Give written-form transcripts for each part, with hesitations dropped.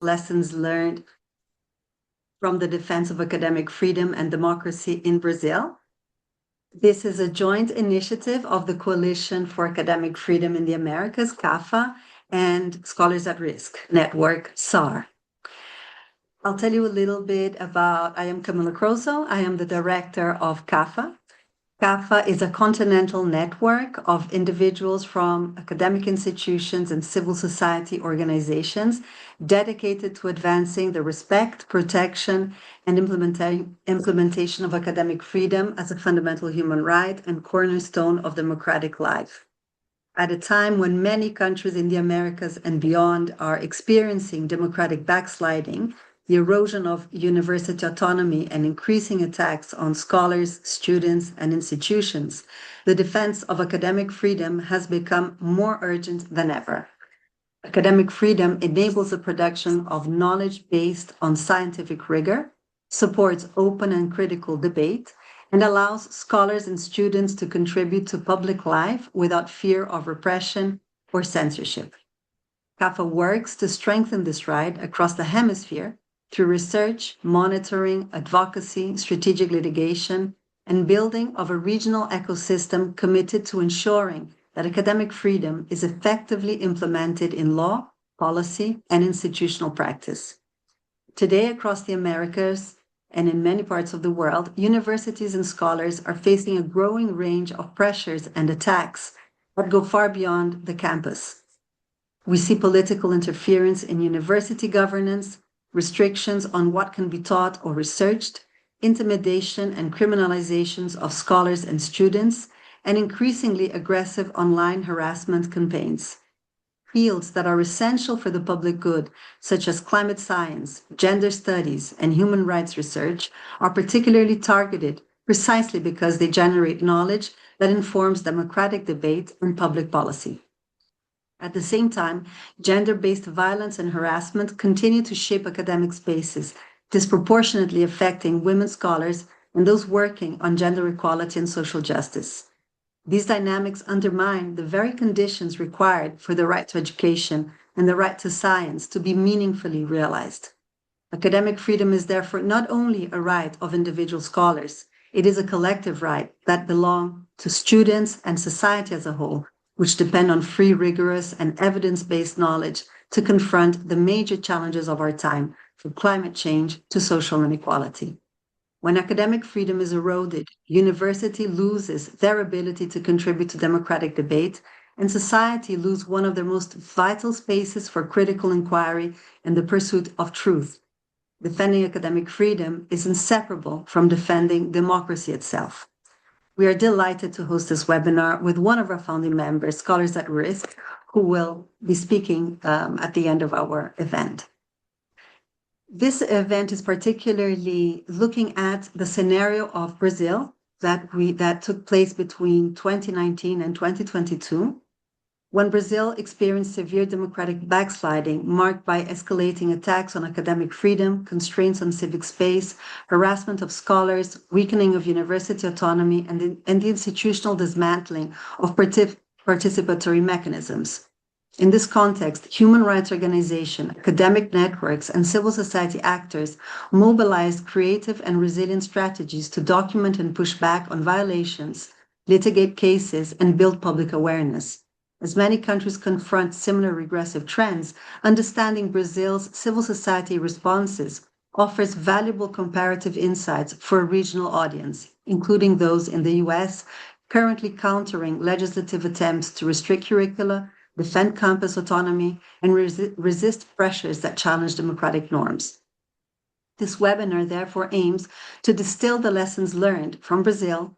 lessons learned from the defense of academic freedom and democracy in Brazil. This is a joint initiative of the Coalition for Academic Freedom in the Americas, CAFA, and Scholars at Risk Network, SAR. I'll tell you a little bit about, I am Camila Croso. I am the director of CAFA. CAFA is a continental network of individuals from academic institutions and civil society organizations dedicated to advancing the respect, protection, and implementation of academic freedom as a fundamental human right and cornerstone of democratic life. At a time when many countries in the Americas and beyond are experiencing democratic backsliding, the erosion of university autonomy and increasing attacks on scholars, students, and institutions, the defense of academic freedom has become more urgent than ever. Academic freedom enables the production of knowledge based on scientific rigor, supports open and critical debate, and allows scholars and students to contribute to public life without fear of repression or censorship. CAFA works to strengthen this right across the hemisphere through research, monitoring, advocacy, strategic litigation, and building of a regional ecosystem committed to ensuring that academic freedom is effectively implemented in law, policy, and institutional practice. Today, across the Americas and in many parts of the world, universities and scholars are facing a growing range of pressures and attacks that go far beyond the campus. We see political interference in university governance, restrictions on what can be taught or researched, intimidation and criminalizations of scholars and students, and increasingly aggressive online harassment campaigns. Fields that are essential for the public good, such as climate science, gender studies, and human rights research, are particularly targeted precisely because they generate knowledge that informs democratic debate and public policy. At the same time, gender-based violence and harassment continue to shape academic spaces, disproportionately affecting women scholars and those working on gender equality and social justice. These dynamics undermine the very conditions required for the right to education and the right to science to be meaningfully realized. Academic freedom is therefore not only a right of individual scholars, it is a collective right that belongs to students and society as a whole, which depend on free, rigorous, and evidence-based knowledge to confront the major challenges of our time, from climate change to social inequality. When academic freedom is eroded, university loses their ability to contribute to democratic debate, and society loses one of their most vital spaces for critical inquiry and the pursuit of truth. Defending academic freedom is inseparable from defending democracy itself. We are delighted to host this webinar with one of our founding members, Scholars at Risk, who will be speaking at the end of our event. This event is particularly looking at the scenario of Brazil that took place between 2019 and 2022, when Brazil experienced severe democratic backsliding marked by escalating attacks on academic freedom, constraints on civic space, harassment of scholars, weakening of university autonomy, and the institutional dismantling of participatory mechanisms. In this context, human rights organizations, academic networks, and civil society actors mobilized creative and resilient strategies to document and push back on violations, litigate cases, and build public awareness. As many countries confront similar regressive trends, understanding Brazil's civil society responses offers valuable comparative insights for a regional audience, including those in the US, currently countering legislative attempts to restrict curricula, defend campus autonomy, and resist pressures that challenge democratic norms. This webinar therefore aims to distill the lessons learned from Brazil's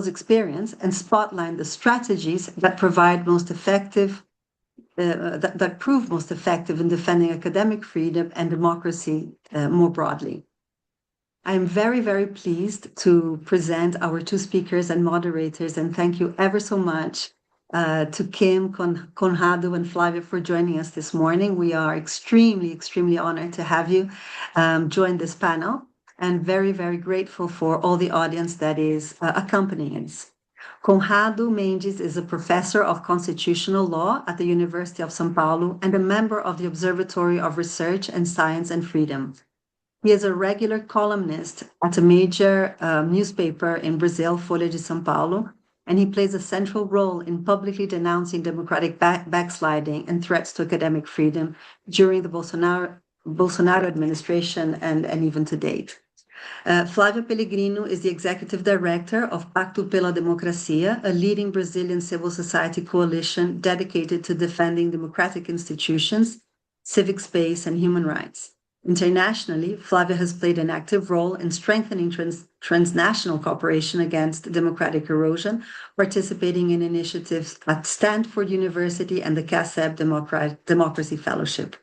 experience and spotlight the strategies that prove most effective in defending academic freedom and democracy more broadly. I am very, very pleased to present our two speakers and moderators, and thank you ever so much to Kim, Conrado, and Flavia for joining us this morning. We are extremely, extremely honored to have you join this panel, and very, very grateful for all the audience that is accompanying us. Conrado Mendes is a professor of constitutional law at the University of São Paulo and a member of the Observatory of Research and Science and Freedom. He is a regular columnist at a major newspaper in Brazil, Folha de São Paulo, and he plays a central role in publicly denouncing democratic backsliding and threats to academic freedom during the Bolsonaro administration and even to date. Flávia Pellegrino is the executive director of Pacto pela Democracia, a leading Brazilian civil society coalition dedicated to defending democratic institutions, civic space, and human rights. Internationally, Flávia has played an active role in strengthening transnational cooperation against democratic erosion, participating in initiatives at Stanford University and the CACEB Democracy Fellowship.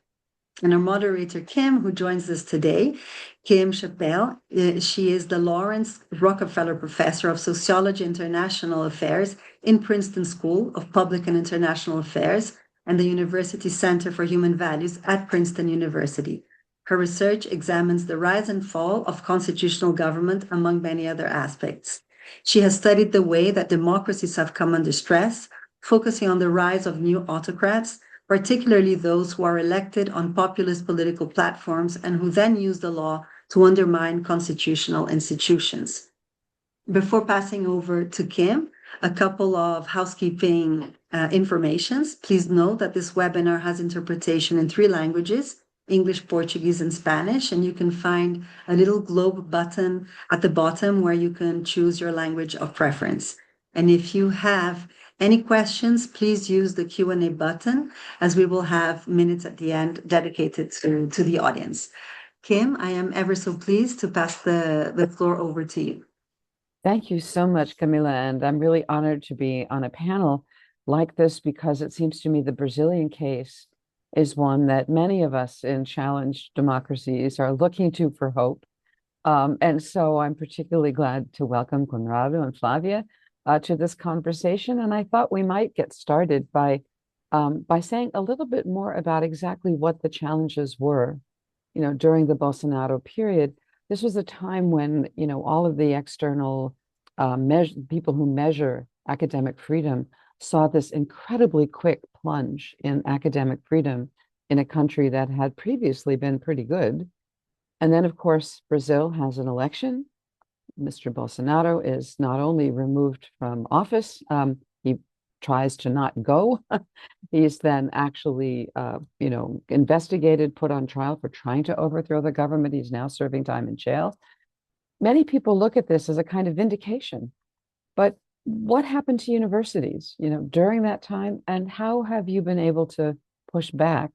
And our moderator, Kim, who joins us today, Kim Chappell, she is the Lawrence Rockefeller Professor of Sociology and International Affairs in Princeton School of Public and International Affairs and the University Center for Human Values at Princeton University. Her research examines the rise and fall of constitutional government, among many other aspects. She has studied the way that democracies have come under stress, focusing on the rise of new autocrats, particularly those who are elected on populist political platforms and who then use the law to undermine constitutional institutions. Before passing over to Kim, a couple of housekeeping informations. Please note that this webinar has interpretation in 3 languages, English, Portuguese, and Spanish, and you can find a little globe button at the bottom where you can choose your language of preference. And if you have any questions, please use the Q&A button, as we will have minutes at the end dedicated to the audience. Kim, I am ever so pleased to pass the floor over to you. Thank you so much, Camila, and I'm really honored to be on a panel like this because it seems to me the Brazilian case is one that many of us in challenged democracies are looking to for hope. And so I'm particularly glad to welcome Conrado and Flavia to this conversation. And I thought we might get started by saying a little bit more about exactly what the challenges were, during the Bolsonaro period. This was a time when, all of the external people who measure academic freedom saw this incredibly quick plunge in academic freedom in a country that had previously been pretty good. And then, of course, Brazil has an election. Mr. Bolsonaro is not only removed from office, he tries to not go. He's then actually, investigated, put on trial for trying to overthrow the government. He's now serving time in jail. Many people look at this as a kind of vindication. But what happened to universities, during that time? And how have you been able to push back?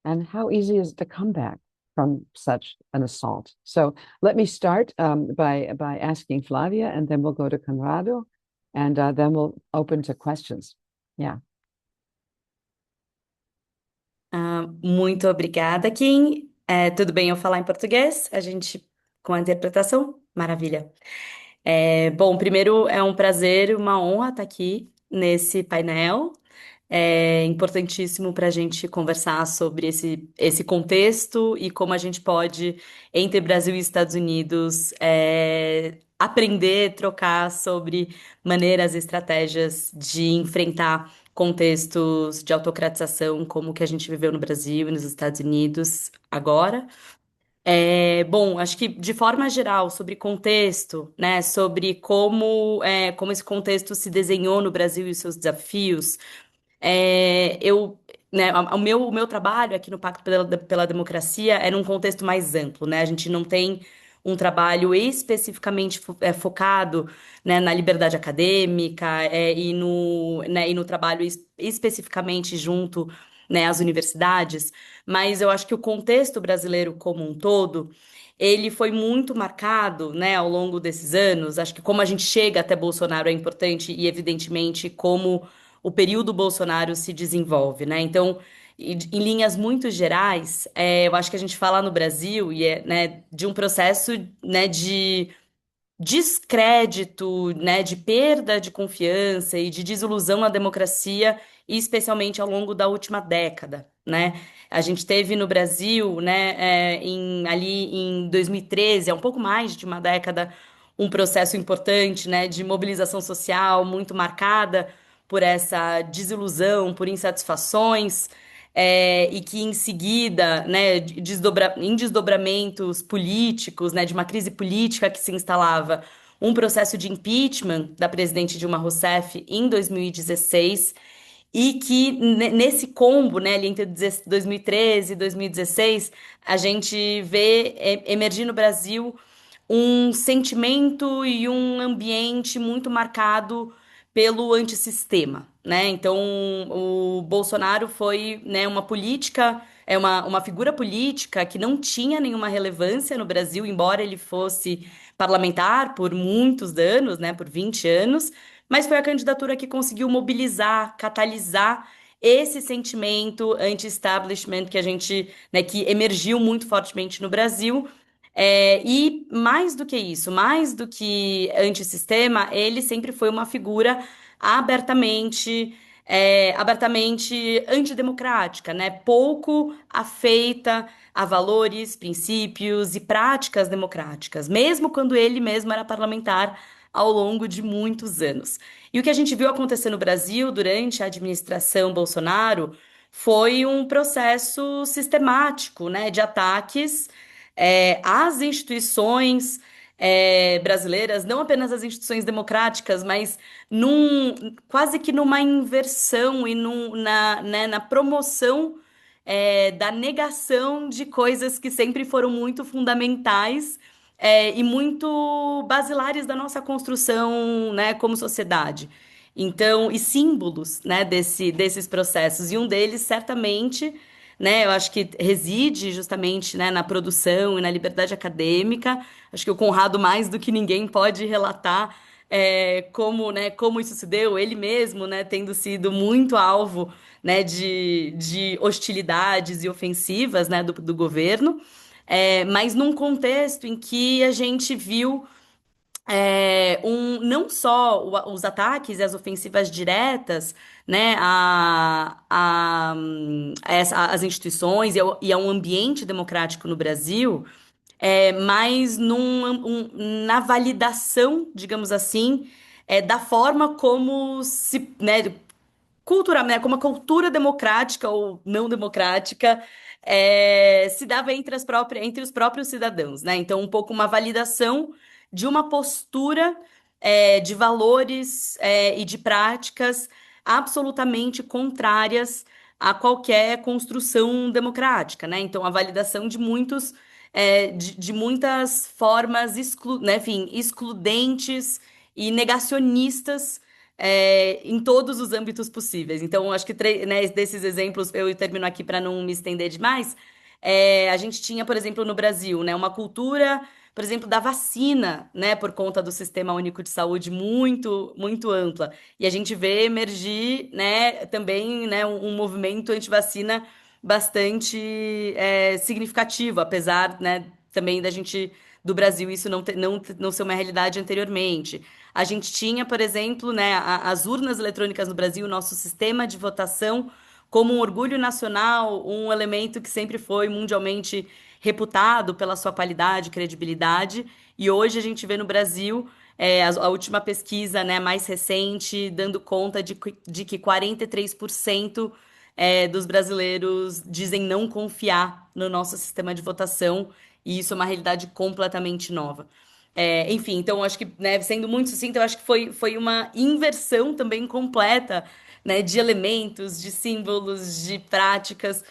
And how easy is it to come back from such an assault? So let me start by asking Flavia, and then we'll go to Conrado, and then we'll open to questions. Yeah. Muito obrigada, Kim. Tudo bem eu falar em português? A gente com a interpretação? Maravilha. Bom, primeiro é um prazer e uma honra estar aqui nesse painel. É importantíssimo para a gente conversar sobre esse contexto e como a gente pode, entre Brasil e Estados Unidos, aprender, trocar sobre maneiras e estratégias de enfrentar contextos de autocratização como o que a gente viveu no Brasil e nos Estados Unidos agora. Bom, acho que de forma geral, sobre contexto, né, sobre como esse contexto se desenhou no Brasil e os seus desafios, né, o meu trabalho aqui no Pacto pela Democracia é num contexto mais amplo, né? A gente não tem um trabalho especificamente focado, né, na liberdade acadêmica e no trabalho especificamente junto, né, às universidades, mas eu acho que o contexto brasileiro como um todo, ele foi muito marcado, né, ao longo desses anos. Acho que como a gente chega até Bolsonaro é importante e, evidentemente, como o período Bolsonaro se desenvolve, né? Então, em linhas muito gerais, eu acho que a gente fala no Brasil né, de um processo, né, de descrédito, né, de perda de confiança e de desilusão na democracia, e especialmente ao longo da última década, né? A gente teve no Brasil, né, ali em 2013, há um pouco mais de uma década, um processo importante, né, de mobilização social muito marcada por essa desilusão, por insatisfações, e que em seguida, né, em desdobramentos políticos, né, de uma crise política que se instalava, um processo de impeachment da presidente Dilma Rousseff em 2016, e que nesse combo, né, ali entre 2013 e 2016, a gente vê emergir no Brasil um sentimento e um ambiente muito marcado pelo antissistema, né? Então, o Bolsonaro foi, né, uma política, uma figura política que não tinha nenhuma relevância no Brasil, embora ele fosse parlamentar por muitos anos, né, por 20 anos, mas foi a candidatura que conseguiu mobilizar, catalisar esse sentimento anti-establishment que a gente, né, que emergiu muito fortemente no Brasil. E mais do que isso, mais do que antissistema, ele sempre foi uma figura abertamente, abertamente antidemocrática, né? Pouco afeita a valores, princípios e práticas democráticas, mesmo quando ele mesmo era parlamentar ao longo de muitos anos. E o que a gente viu acontecer no Brasil durante a administração Bolsonaro foi um processo sistemático, né, de ataques às instituições brasileiras, não apenas as instituições democráticas, mas quase que numa inversão e né, na promoção da negação de coisas que sempre foram muito fundamentais e muito basilares da nossa construção, né, como sociedade. Então, e símbolos, né, desses processos. E um deles, certamente, né, eu acho que reside justamente, né, na produção e na liberdade acadêmica. Acho que o Conrado, mais do que ninguém, pode relatar como, né, como isso se deu, ele mesmo, né, tendo sido muito alvo, né, de hostilidades e ofensivas, né, do governo, mas num contexto em que a gente viu não só os ataques e as ofensivas diretas, né, às instituições e ao ambiente democrático no Brasil, mas na validação, digamos assim, da forma como se, né, cultura, né, como a cultura democrática ou não democrática se dava entre os próprios cidadãos, né? Então, um pouco uma validação de uma postura de valores e de práticas absolutamente contrárias a qualquer construção democrática, né? Então, a validação de de muitas formas né, enfim, excludentes e negacionistas em todos os âmbitos possíveis. Então, acho que né, desses exemplos, eu termino aqui para não me estender demais. A gente tinha, por exemplo, no Brasil, né, uma cultura, por exemplo, da vacina, né, por conta do Sistema Único de Saúde muito, muito ampla. E a gente vê emergir, né, também, né, um movimento anti-vacina bastante significativo, apesar, né, também do Brasil isso não ser uma realidade anteriormente. A gente tinha, por exemplo, né, as urnas eletrônicas no Brasil, o nosso sistema de votação, como um orgulho nacional, um elemento que sempre foi mundialmente reputado pela sua qualidade, credibilidade. E hoje a gente vê no Brasil a última pesquisa, né, mais recente, dando conta de que 43% dos brasileiros dizem não confiar no nosso sistema de votação, e isso é uma realidade completamente nova. Enfim, então acho que, né, sendo muito sucinto, eu acho que foi uma inversão também completa, né, de elementos, de símbolos, de práticas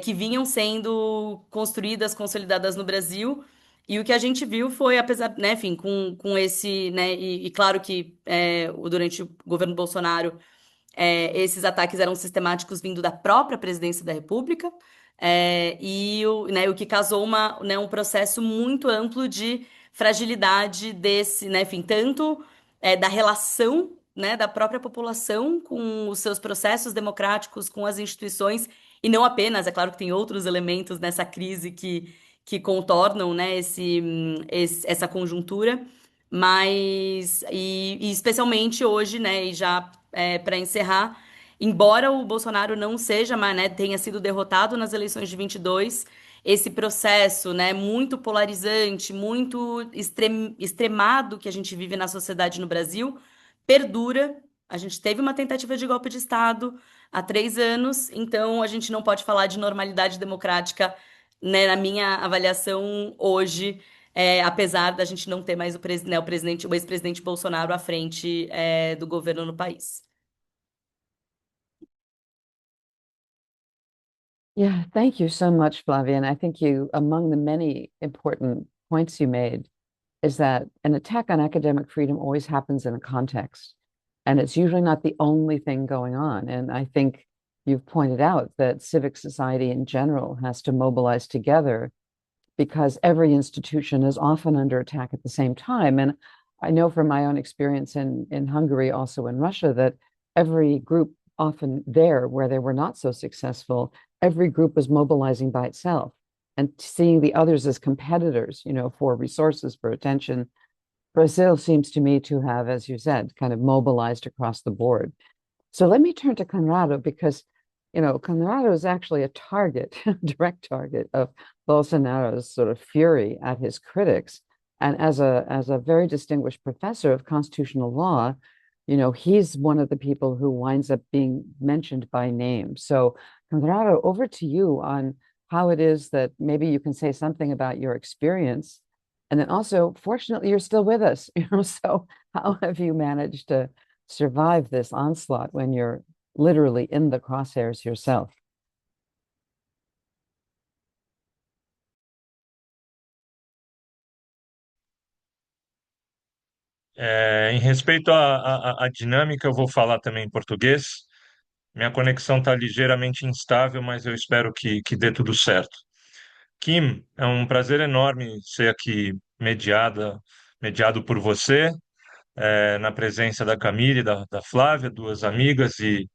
que vinham sendo construídas, consolidadas no Brasil. E o que a gente viu foi, apesar, né, enfim, com esse, né, e claro que durante o governo Bolsonaro esses ataques eram sistemáticos vindo da própria presidência da República, o que causou né, um processo muito amplo de fragilidade desse, né, enfim, tanto da relação, né, da própria população com os seus processos democráticos, com as instituições, e não apenas, é claro que tem outros elementos nessa crise que contornam, né, essa conjuntura, mas, e especialmente hoje, né, e já para encerrar, embora o Bolsonaro não seja, mas, né, tenha sido derrotado nas eleições de 22, esse processo, né, muito polarizante, muito extremado que a gente vive na sociedade no Brasil, perdura. A gente teve uma tentativa de golpe de Estado há 3 anos, então a gente não pode falar de normalidade democrática, né, na minha avaliação hoje, apesar da gente não ter mais né, o ex-presidente Bolsonaro à frente, do governo no país. Yeah, thank you so much, Flavia. And I think among the many important points you made, is that an attack on academic freedom always happens in a context. And it's usually not the only thing going on. And I think you've pointed out that civic society in general has to mobilize together because every institution is often under attack at the same time. And I know from my own experience in Hungary, also in Russia, that every group often there where they were not so successful, every group was mobilizing by itself and seeing the others as competitors, for resources, for attention. Brazil seems to me to have, as you said, kind of mobilized across the board. So let me turn to Conrado because, Conrado is actually a target, direct target of Bolsonaro's sort of fury at his critics. And as a very distinguished professor of constitutional law, he's one of the people who winds up being mentioned by name. So, Conrado, over to you on how it is that maybe you can say something about your experience. And then also, fortunately, you're still with us, so how have you managed to survive this onslaught when you're literally in the crosshairs yourself? Em respeito à dinâmica, eu vou falar também em português. Minha conexão está ligeiramente instável, mas eu espero que dê tudo certo. Kim, é um prazer enorme ser aqui mediado por você, na presença da Camille e da Flávia, duas amigas e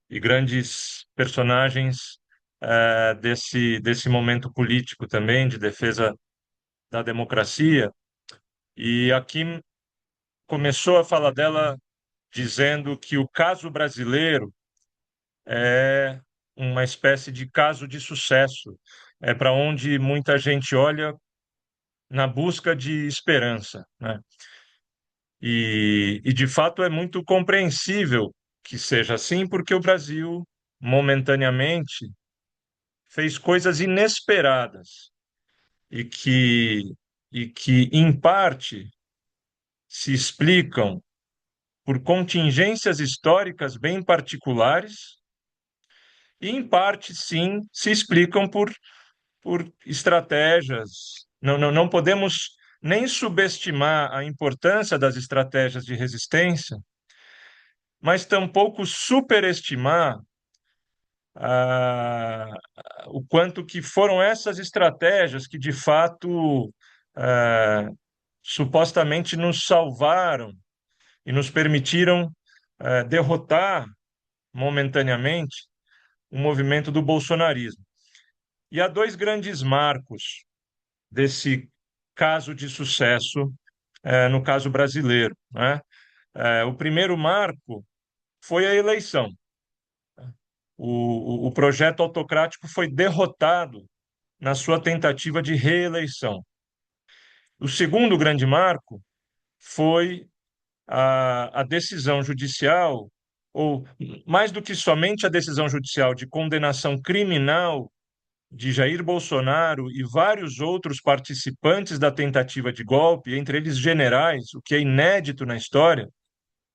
grandes personagens, desse momento político também, de defesa da democracia. E a Kim começou a fala dela dizendo que o caso brasileiro é uma espécie de caso de sucesso, é para onde muita gente olha na busca de esperança, né? De fato é muito compreensível que seja assim, porque o Brasil, momentaneamente, fez coisas inesperadas e que em parte, se explicam por contingências históricas bem particulares e, em parte, sim, se explicam por estratégias. Não podemos nem subestimar a importância das estratégias de resistência, mas tampouco superestimar ah, o quanto que foram essas estratégias que, de fato, ah, supostamente nos salvaram e nos permitiram derrotar momentaneamente o movimento do bolsonarismo. E há dois grandes marcos desse caso de sucesso, no caso brasileiro, né? O primeiro marco foi a eleição. O projeto autocrático foi derrotado na sua tentativa de reeleição. O segundo grande marco foi a decisão judicial, ou mais do que somente a decisão judicial de condenação criminal de Jair Bolsonaro e vários outros participantes da tentativa de golpe, entre eles generais, o que é inédito na história.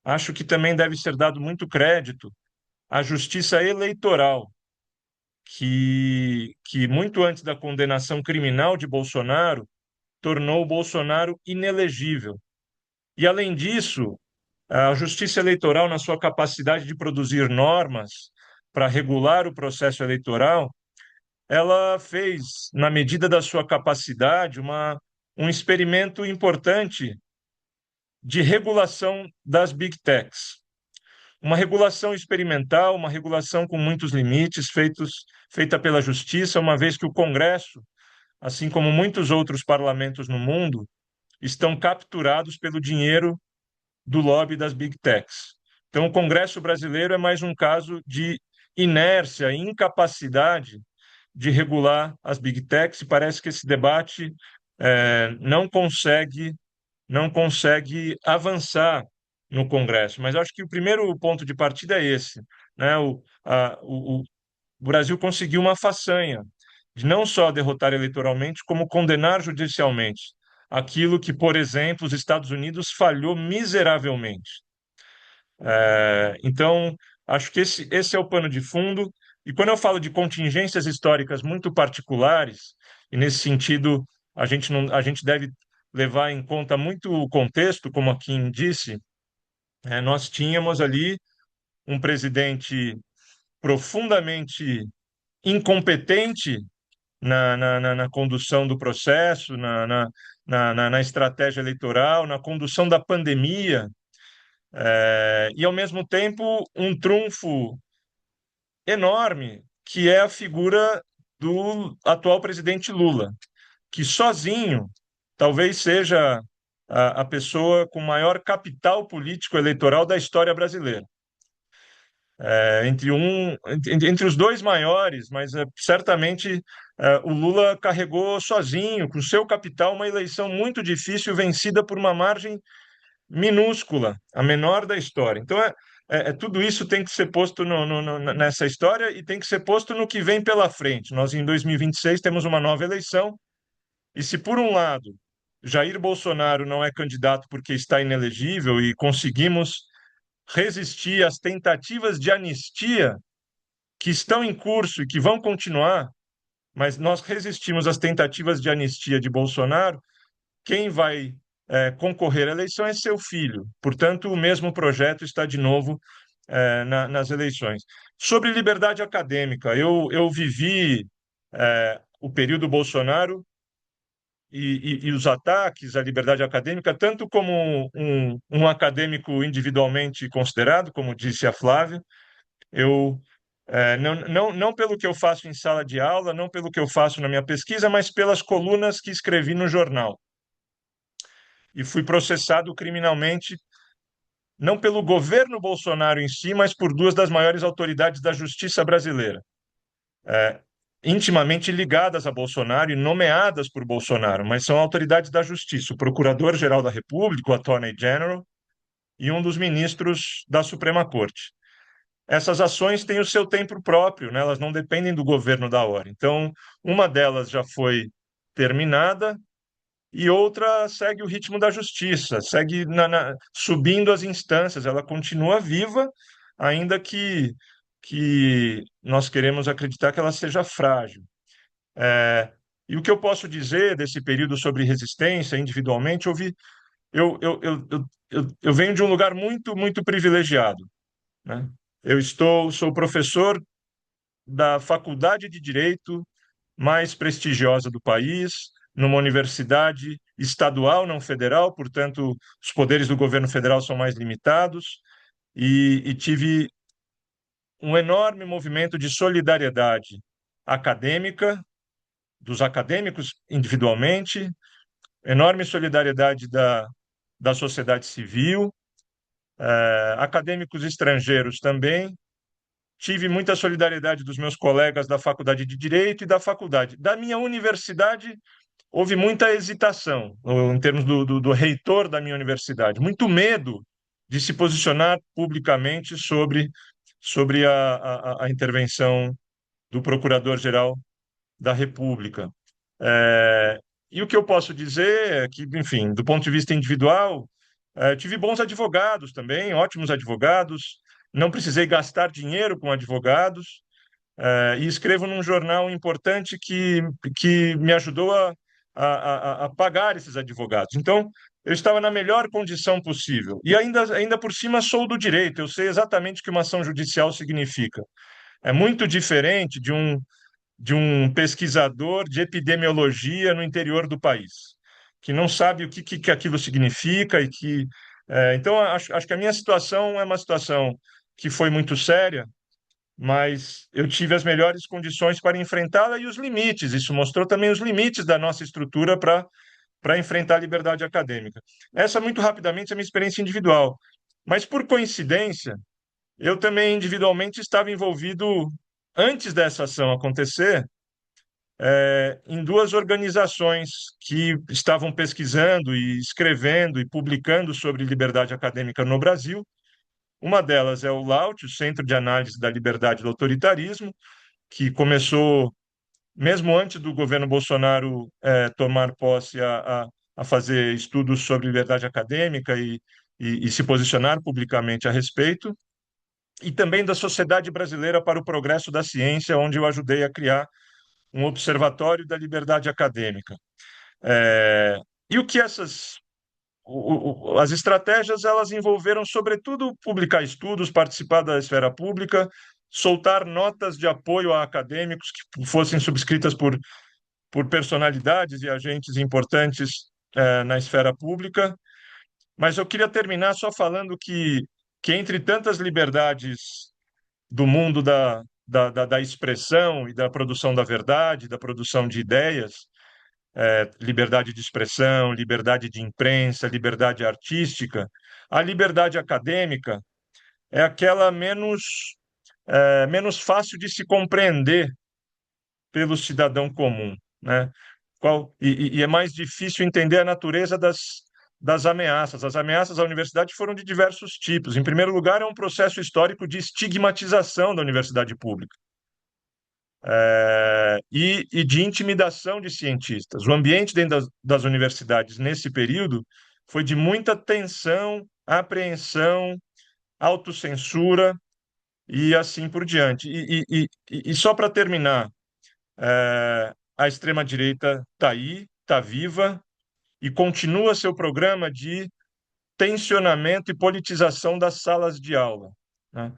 Acho que também deve ser dado muito crédito à justiça eleitoral, que muito antes da condenação criminal de Bolsonaro, tornou o Bolsonaro inelegível. E, além disso, a justiça eleitoral, na sua capacidade de produzir normas para regular o processo eleitoral, ela fez, na medida da sua capacidade, um experimento importante de regulação das big techs. Uma regulação experimental, uma regulação com muitos limites, feita pela justiça, uma vez que o Congresso, assim como muitos outros parlamentos no mundo, estão capturados pelo dinheiro do lobby das big techs. Então, o Congresso brasileiro é mais um caso de inércia e incapacidade de regular as big techs, e parece que esse debate não consegue avançar no Congresso. Mas eu acho que o primeiro ponto de partida é esse, né? O Brasil conseguiu uma façanha de não só derrotar eleitoralmente, como condenar judicialmente aquilo que, por exemplo, os Estados Unidos falhou miseravelmente. Então, acho que esse é o pano de fundo. E quando eu falo de contingências históricas muito particulares, e nesse sentido a gente deve levar em conta muito o contexto, como a Kim disse, nós tínhamos ali um presidente profundamente incompetente na condução do processo, na estratégia eleitoral, na condução da pandemia, e, ao mesmo tempo, um trunfo enorme, que é a figura do atual presidente Lula, que sozinho talvez seja a pessoa com maior capital político eleitoral da história brasileira. Entre os dois maiores, mas certamente o Lula carregou sozinho, com seu capital, uma eleição muito difícil, vencida por uma margem minúscula, a menor da história. Então, tudo isso tem que ser posto nessa história e tem que ser posto no que vem pela frente. Nós, em 2026, temos uma nova eleição, e se, por um lado, Jair Bolsonaro não é candidato porque está inelegível e conseguimos resistir às tentativas de anistia que estão em curso e que vão continuar, mas nós resistimos às tentativas de anistia de Bolsonaro, quem vai concorrer à eleição é seu filho. Portanto, o mesmo projeto está de novo nas eleições. Sobre liberdade acadêmica, eu vivi o período Bolsonaro e os ataques à liberdade acadêmica, tanto como um acadêmico individualmente considerado, como disse a Flávia. Eu não pelo que eu faço em sala de aula, não pelo que eu faço na minha pesquisa, mas pelas colunas que escrevi no jornal. E fui processado criminalmente, não pelo governo Bolsonaro em si, mas por duas das maiores autoridades da justiça brasileira, é, intimamente ligadas a Bolsonaro e nomeadas por Bolsonaro, mas são autoridades da justiça, o Procurador-Geral da República, o Attorney General, e um dos ministros da Suprema Corte. Essas ações têm o seu tempo próprio, né? Elas não dependem do governo da hora. Então, uma delas já foi terminada e outra segue o ritmo da justiça, segue subindo as instâncias. Ela continua viva, ainda que nós queremos acreditar que ela seja frágil. E o que eu posso dizer desse período sobre resistência individualmente, eu venho de um lugar muito, muito privilegiado, né? Sou professor da Faculdade de Direito mais prestigiosa do país, numa universidade estadual, não federal, portanto, os poderes do governo federal são mais limitados, e tive um enorme movimento de solidariedade acadêmica, dos acadêmicos individualmente, enorme solidariedade da sociedade civil, acadêmicos estrangeiros também. Tive muita solidariedade dos meus colegas da Faculdade de Direito e da faculdade. Da minha universidade, houve muita hesitação em termos do reitor da minha universidade, muito medo de se posicionar publicamente sobre a intervenção do Procurador-Geral da República. É, e o que eu posso dizer é que, enfim, do ponto de vista individual, tive bons advogados também, ótimos advogados, não precisei gastar dinheiro com advogados, e escrevo num jornal importante que me ajudou a pagar esses advogados. Então, eu estava na melhor condição possível. E ainda por cima sou do direito, eu sei exatamente o que uma ação judicial significa. É muito diferente de um pesquisador de epidemiologia no interior do país, que não sabe o que aquilo significa e que. Então, acho que a minha situação é uma situação que foi muito séria, mas eu tive as melhores condições para enfrentá-la e os limites. Isso mostrou também os limites da nossa estrutura para enfrentar a liberdade acadêmica. Essa, muito rapidamente, é a minha experiência individual. Mas, por coincidência, eu também individualmente estava envolvido, antes dessa ação acontecer, em duas organizações que estavam pesquisando e escrevendo e publicando sobre liberdade acadêmica no Brasil. Uma delas é o LAUT, o Centro de Análise da Liberdade e do Autoritarismo, que começou, mesmo antes do governo Bolsonaro tomar posse, a fazer estudos sobre liberdade acadêmica e se posicionar publicamente a respeito, e também da Sociedade Brasileira para o Progresso da Ciência, onde eu ajudei a criar um observatório da liberdade acadêmica. É, e o que as estratégias elas envolveram, sobretudo, publicar estudos, participar da esfera pública, soltar notas de apoio a acadêmicos que fossem subscritas por personalidades e agentes importantes na esfera pública. Mas eu queria terminar só falando que entre tantas liberdades do mundo da expressão e da produção da verdade, da produção de ideias, liberdade de expressão, liberdade de imprensa, liberdade artística, a liberdade acadêmica é aquela menos fácil de se compreender pelo cidadão comum, né? E é mais difícil entender a natureza das ameaças. As ameaças à universidade foram de diversos tipos. Em primeiro lugar, é um processo histórico de estigmatização da universidade pública. E de intimidação de cientistas. O ambiente dentro das universidades nesse período foi de muita tensão, apreensão, autocensura e assim por diante. E só para terminar, a extrema-direita está aí, está viva e continua seu programa de tensionamento e politização das salas de aula, né?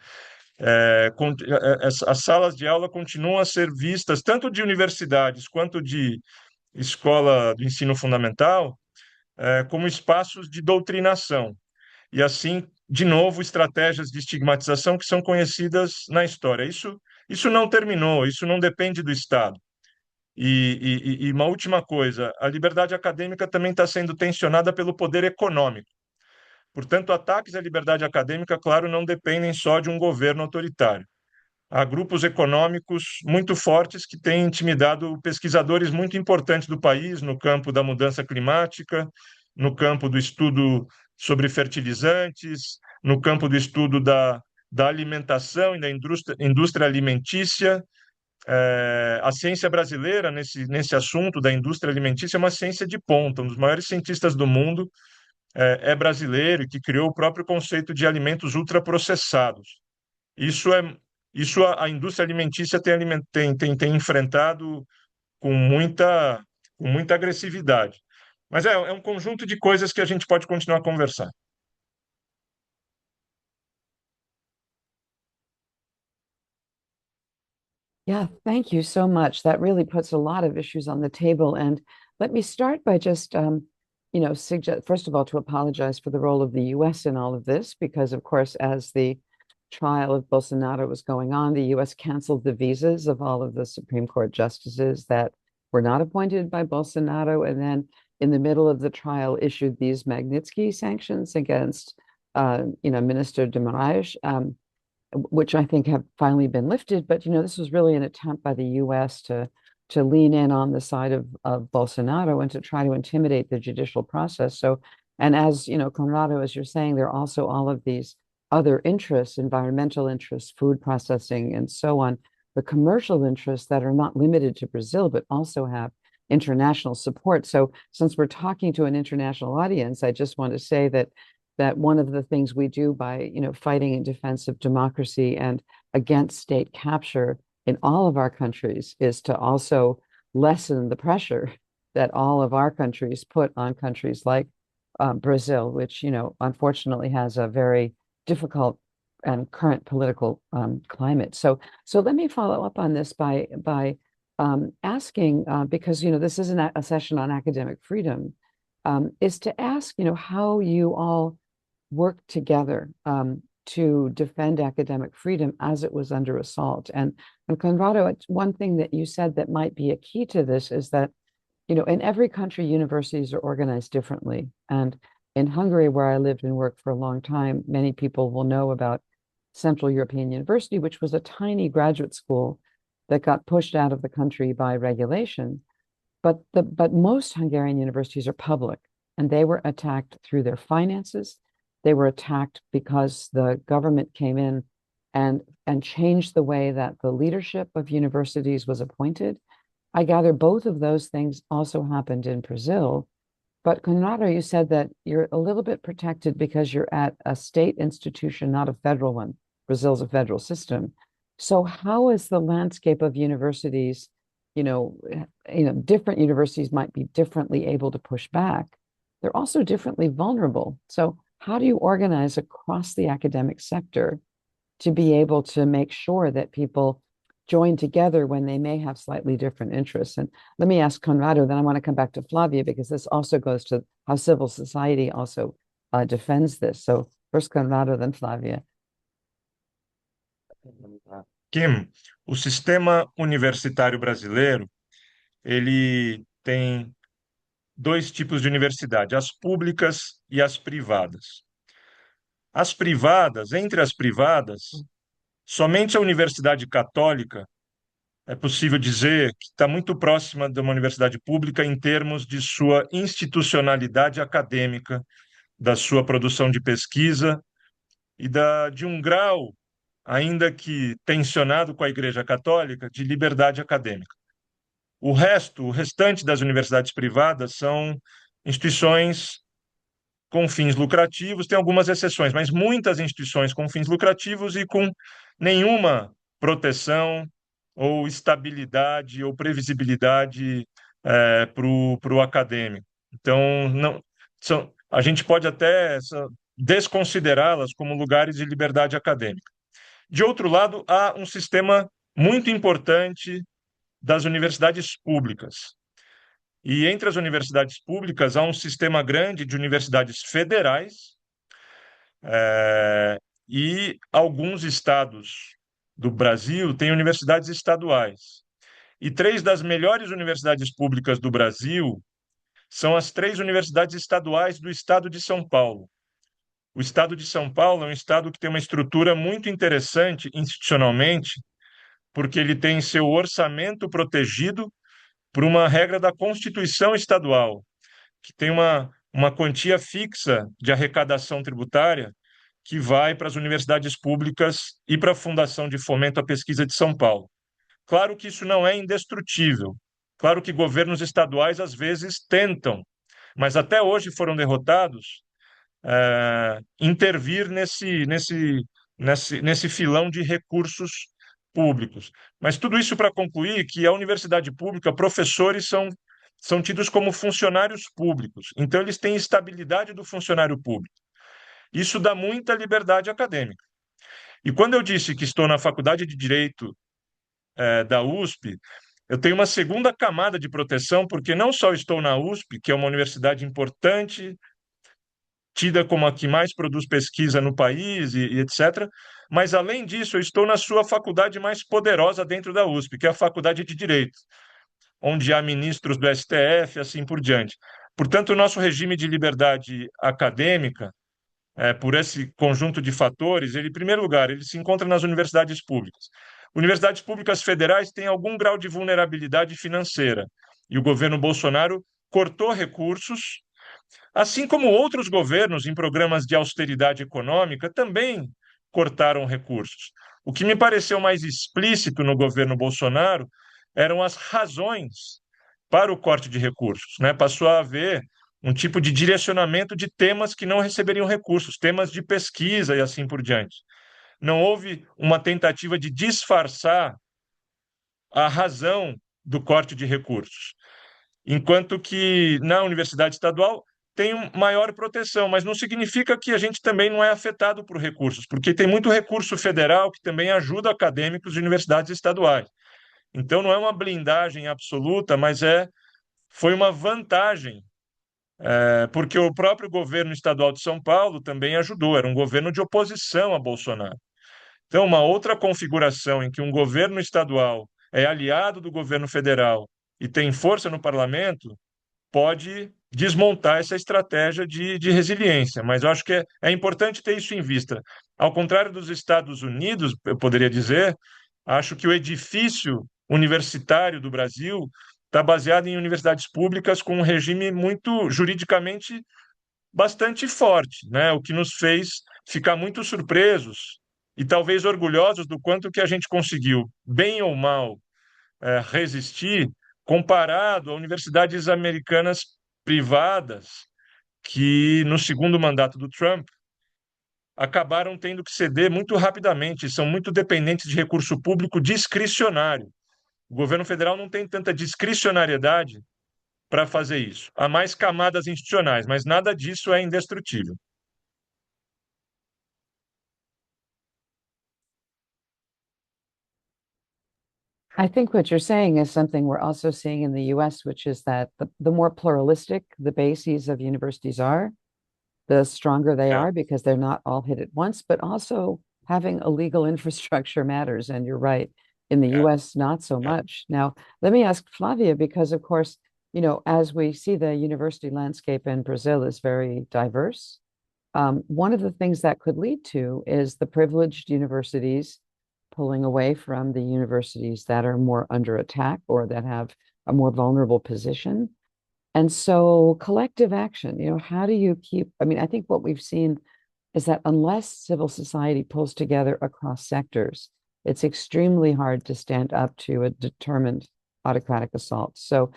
As salas de aula continuam a ser vistas, tanto de universidades quanto de escola do ensino fundamental, como espaços de doutrinação. E assim, de novo, estratégias de estigmatização que são conhecidas na história. Isso não terminou, isso não depende do Estado. E uma última coisa, a liberdade acadêmica também está sendo tensionada pelo poder econômico. Portanto, ataques à liberdade acadêmica, claro, não dependem só de um governo autoritário. Há grupos econômicos muito fortes que têm intimidado pesquisadores muito importantes do país no campo da mudança climática, no campo do estudo sobre fertilizantes, no campo do estudo da alimentação e da indústria alimentícia. A ciência brasileira, nesse assunto da indústria alimentícia, é uma ciência de ponta. Um dos maiores cientistas do mundo é brasileiro e que criou o próprio conceito de alimentos ultraprocessados. Isso é isso a indústria alimentícia tem enfrentado com muita agressividade. Mas é um conjunto de coisas que a gente pode continuar a conversar. Yeah, thank you so much. That really puts a lot of issues on the table. And let me start by just, suggest, first of all, to apologize for the role of the US in all of this, because, of course, as the trial of Bolsonaro was going on, the US canceled the visas of all of the Supreme Court justices that were not appointed by Bolsonaro. And then in the middle of the trial, issued these Magnitsky sanctions against, Minister de Moraes. Which I think have finally been lifted. But this was really an attempt by the U.S. to lean in on the side of Bolsonaro and to try to intimidate the judicial process. So, and as Conrado, as you're saying, there are also all of these other interests, environmental interests, food processing, and so on, the commercial interests that are not limited to Brazil, but also have international support. So since we're talking to an international audience, I just want to say that one of the things we do by fighting in defense of democracy and against state capture in all of our countries is to also lessen the pressure that all of our countries put on countries like Brazil, which unfortunately has a very difficult and current political climate. So let me follow up on this by asking, because this isn't a session on academic freedom, is to ask how you all work together to defend academic freedom as it was under assault. And Conrado, one thing that you said that might be a key to this is that, in every country, universities are organized differently. And in Hungary, where I lived and worked for a long time, many people will know about Central European University, which was a tiny graduate school that got pushed out of the country by regulation. But most Hungarian universities are public, and they were attacked through their finances. They were attacked because the government came in and changed the way that the leadership of universities was appointed. I gather both of those things also happened in Brazil. But Conrado, you said that you're a little bit protected because you're at a state institution, not a federal one. Brazil's a federal system. So how is the landscape of universities, different universities might be differently able to push back. They're also differently vulnerable. So how do you organize across the academic sector to be able to make sure that people join together when they may have slightly different interests? And let me ask Conrado, then I want to come back to Flavia, because this also goes to how civil society also defends this. So first Conrado, then Flavia. Kim, o sistema universitário brasileiro, ele tem dois tipos de universidade, as públicas e as privadas. As privadas, entre as privadas, somente a Universidade Católica é possível dizer que está muito próxima de uma universidade pública em termos de sua institucionalidade acadêmica, da sua produção de pesquisa e de um grau, ainda que tensionado com a Igreja Católica, de liberdade acadêmica. O restante das universidades privadas são instituições com fins lucrativos, tem algumas exceções, mas muitas instituições com fins lucrativos e com nenhuma proteção ou estabilidade ou previsibilidade para o acadêmico. Então, não, a gente pode até desconsiderá-las como lugares de liberdade acadêmica. De outro lado, há um sistema muito importante das universidades públicas. E entre as universidades públicas há um sistema grande de universidades federais, e alguns estados do Brasil têm universidades estaduais. E 3 das melhores universidades públicas do Brasil são as 3 universidades estaduais do estado de São Paulo. O estado de São Paulo é um estado que tem uma estrutura muito interessante institucionalmente, porque ele tem seu orçamento protegido por uma regra da Constituição Estadual, que tem uma quantia fixa de arrecadação tributária que vai para as universidades públicas e para a Fundação de Fomento à Pesquisa de São Paulo. Claro que isso não é indestrutível. Claro que governos estaduais, às vezes, tentam, mas até hoje foram derrotados, intervir nesse filão de recursos públicos. Mas tudo isso para concluir que a universidade pública, professores são tidos como funcionários públicos, então eles têm estabilidade do funcionário público. Isso dá muita liberdade acadêmica. E quando eu disse que estou na Faculdade de Direito da USP, eu tenho uma segunda camada de proteção, porque não só estou na USP, que é uma universidade importante, tida como a que mais produz pesquisa no país e etc., mas, além disso, eu estou na sua faculdade mais poderosa dentro da USP, que é a Faculdade de Direito, onde há ministros do STF e assim por diante. Portanto, o nosso regime de liberdade acadêmica, por esse conjunto de fatores, ele, em primeiro lugar, ele se encontra nas universidades públicas. Universidades públicas federais têm algum grau de vulnerabilidade financeira, e o governo Bolsonaro cortou recursos, assim como outros governos em programas de austeridade econômica também cortaram recursos. O que me pareceu mais explícito no governo Bolsonaro eram as razões para o corte de recursos, né? Passou a haver um tipo de direcionamento de temas que não receberiam recursos, temas de pesquisa e assim por diante. Não houve uma tentativa de disfarçar a razão do corte de recursos, enquanto que na universidade estadual tem maior proteção, mas não significa que a gente também não é afetado por recursos, porque tem muito recurso federal que também ajuda acadêmicos de universidades estaduais. Então não é uma blindagem absoluta, mas foi uma vantagem, porque o próprio governo estadual de São Paulo também ajudou, era um governo de oposição a Bolsonaro. Então, uma outra configuração em que um governo estadual é aliado do governo federal e tem força no parlamento, pode desmontar essa estratégia de resiliência. Mas eu acho que é importante ter isso em vista. Ao contrário dos Estados Unidos, eu poderia dizer, acho que o edifício universitário do Brasil está baseado em universidades públicas com um regime muito juridicamente bastante forte, né? O que nos fez ficar muito surpresos e talvez orgulhosos do quanto que a gente conseguiu, bem ou mal, resistir comparado a universidades americanas privadas que, no segundo mandato do Trump, acabaram tendo que ceder muito rapidamente, são muito dependentes de recurso público discricionário. O governo federal não tem tanta discricionariedade para fazer isso. Há mais camadas institucionais, mas nada disso é indestrutível. I think what you're saying is something we're also seeing in the US, which is that the more pluralistic the bases of universities are, the stronger they É, are because they're not all hit at once, but also having a legal infrastructure matters. And you're right, in the é, US, not so é. much. Now, let me ask Flavia, because of course, you know, as we see the university landscape in Brazil is very diverse. One of the things that could lead to is the privileged universities pulling away from the universities that are more under attack or that have a more vulnerable position. And so collective action, you know, how do you keep, I mean, I think what we've seen is that unless civil society pulls together across sectors, it's extremely hard to stand up to a determined autocratic assault. So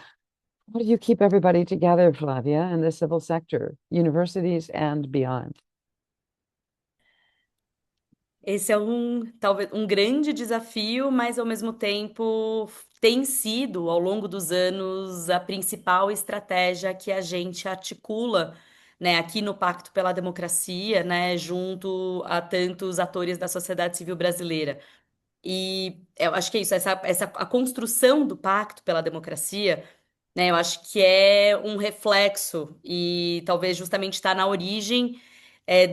how do you keep everybody together, Flavia, in the civil sector, universities and beyond? Esse é talvez um grande desafio, mas ao mesmo tempo tem sido, ao longo dos anos, a principal estratégia que a gente articula, né, aqui no Pacto pela Democracia, né, junto a tantos atores da sociedade civil brasileira. E eu acho que é isso, a construção do Pacto pela Democracia, né, eu acho que é um reflexo e talvez justamente está na origem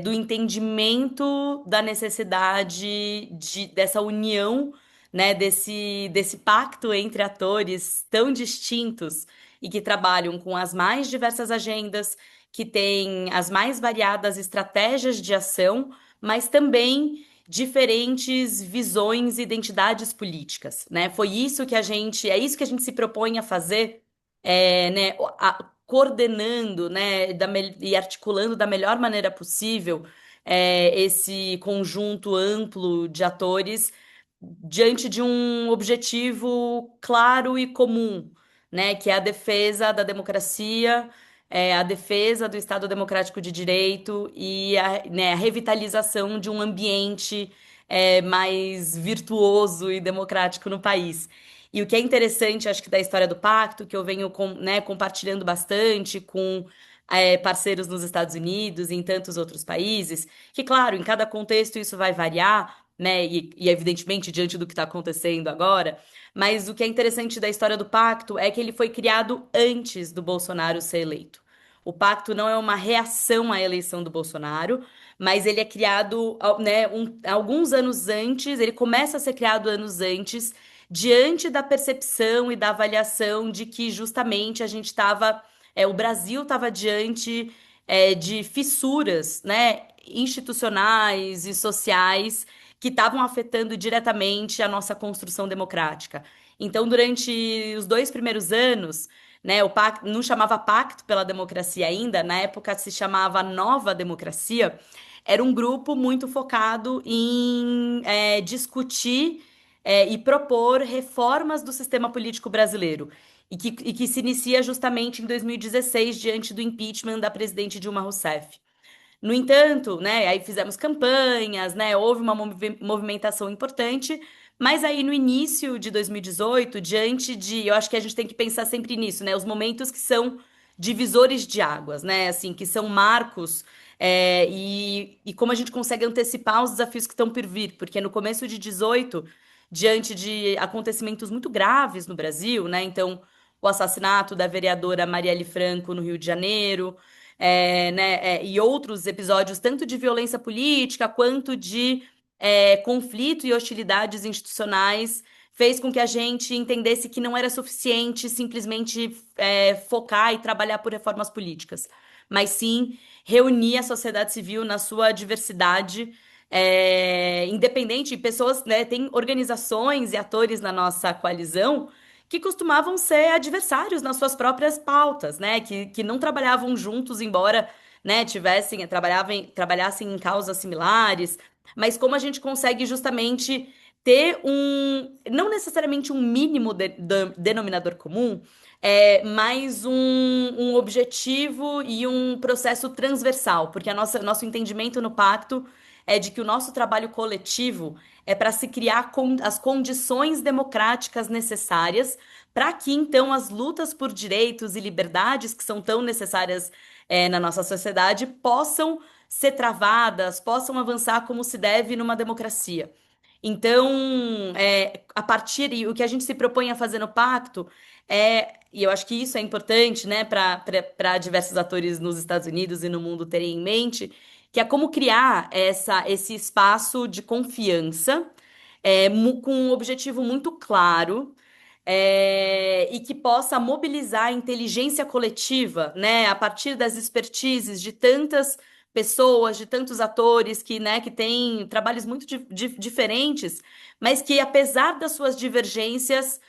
do entendimento da necessidade dessa união, né, desse pacto entre atores tão distintos e que trabalham com as mais diversas agendas, que têm as mais variadas estratégias de ação, mas também diferentes visões e identidades políticas, né? É isso que a gente se propõe a fazer, né, coordenando, né, e articulando da melhor maneira possível esse conjunto amplo de atores diante de um objetivo claro e comum, né, que é a defesa da democracia, a defesa do Estado Democrático de Direito e né, a revitalização de um ambiente mais virtuoso e democrático no país. E o que é interessante, acho que da história do pacto, que eu venho né, compartilhando bastante com parceiros nos Estados Unidos e em tantos outros países, que, claro, em cada contexto isso vai variar, né, e evidentemente diante do que está acontecendo agora, mas o que é interessante da história do pacto é que ele foi criado antes do Bolsonaro ser eleito. O pacto não é uma reação à eleição do Bolsonaro, mas ele é criado, né, alguns anos antes, ele começa a ser criado anos antes, diante da percepção e da avaliação de que justamente a gente estava, o Brasil estava diante de fissuras, né, institucionais e sociais que estavam afetando diretamente a nossa construção democrática. Então, durante os 2 primeiros anos, né, o pacto não chamava Pacto pela Democracia ainda, na época se chamava Nova Democracia, era um grupo muito focado em discutir e propor reformas do sistema político brasileiro. E que se inicia justamente em 2016, diante do impeachment da presidente Dilma Rousseff. No entanto, né, aí fizemos campanhas, né, houve uma movimentação importante, mas aí no início de 2018, eu acho que a gente tem que pensar sempre nisso, né, os momentos que são divisores de águas, né, assim, que são marcos, e como a gente consegue antecipar os desafios que estão por vir, porque no começo de 18, diante de acontecimentos muito graves no Brasil, né, então o assassinato da vereadora Marielle Franco no Rio de Janeiro, né, e outros episódios, tanto de violência política quanto de conflito e hostilidades institucionais, fez com que a gente entendesse que não era suficiente simplesmente focar e trabalhar por reformas políticas, mas sim reunir a sociedade civil na sua diversidade, independente, pessoas, né, tem organizações e atores na nossa coalizão que costumavam ser adversários nas suas próprias pautas, né, que não trabalhavam juntos, embora, né, trabalhassem em causas similares, mas como a gente consegue justamente ter não necessariamente um mínimo denominador comum, mas um objetivo e um processo transversal, porque nosso entendimento no pacto é de que o nosso trabalho coletivo é para se criar as condições democráticas necessárias para que, então, as lutas por direitos e liberdades que são tão necessárias, na nossa sociedade possam ser travadas, possam avançar como se deve numa democracia. Então, o que a gente se propõe a fazer no pacto e eu acho que isso é importante, né, para diversos atores nos Estados Unidos e no mundo terem em mente, que é como criar esse espaço de confiança, com um objetivo muito claro, e que possa mobilizar a inteligência coletiva, né, a partir das expertises de tantas pessoas, de tantos atores que têm trabalhos muito diferentes, mas que, apesar das suas divergências,